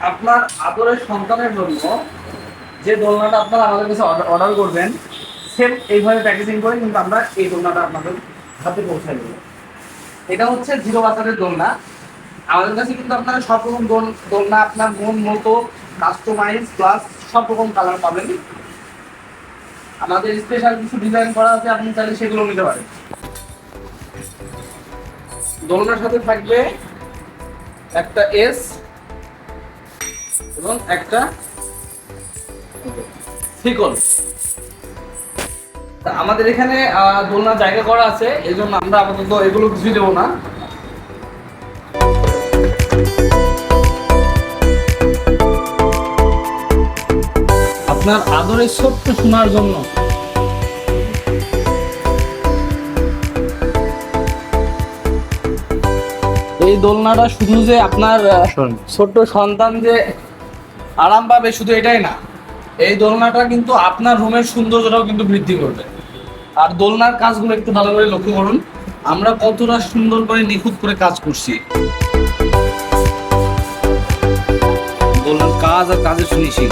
আপনার আদরের সন্তানের জন্য যে দোলনাটা আপনারা আমাদের কাছে অর্ডার করবেন, সেম এইভাবে প্যাকেজিং করে কিন্তু আমরা এই দোলনাটা আপনাদের হাতে পৌঁছে দেবো। এটা হচ্ছে 0 বাজারের দোলনা। আমাদের কাছে কিন্তু আপনারা সব রকম দোলনা আপনার মন মতো কাস্টমাইজ প্লাস সব রকম কালার পাবেন। আমাদের স্পেশাল কিছু ডিজাইন করা আছে, আপনি চাইলে সেগুলো নিতে পারেন। দোলনার সাথে থাকবে একটা এস এবং একটা শিকল। আমাদের এখানে দোলনার জায়গা করা আছে, এই জন্য আমরা আপাতত এগুলো কিছুই দেবো না। আপনার আদরের ছোট্ট শোনার জন্য এই দোলনাটা শুধু যে আপনার ছোট্ট সন্তান যে আরাম পাবে শুধু এটাই না, এই দোলনাটা কিন্তু আপনার রুমের সৌন্দর্যটাও কিন্তু বৃদ্ধি করবে। আর দোলনার কাজগুলো একটু ভালো করে লক্ষ্য করুন, আমরা কতটা সুন্দর করে নিখুঁত করে কাজ করছি। দোলনার কাজ আর কাজের ফিনিশিং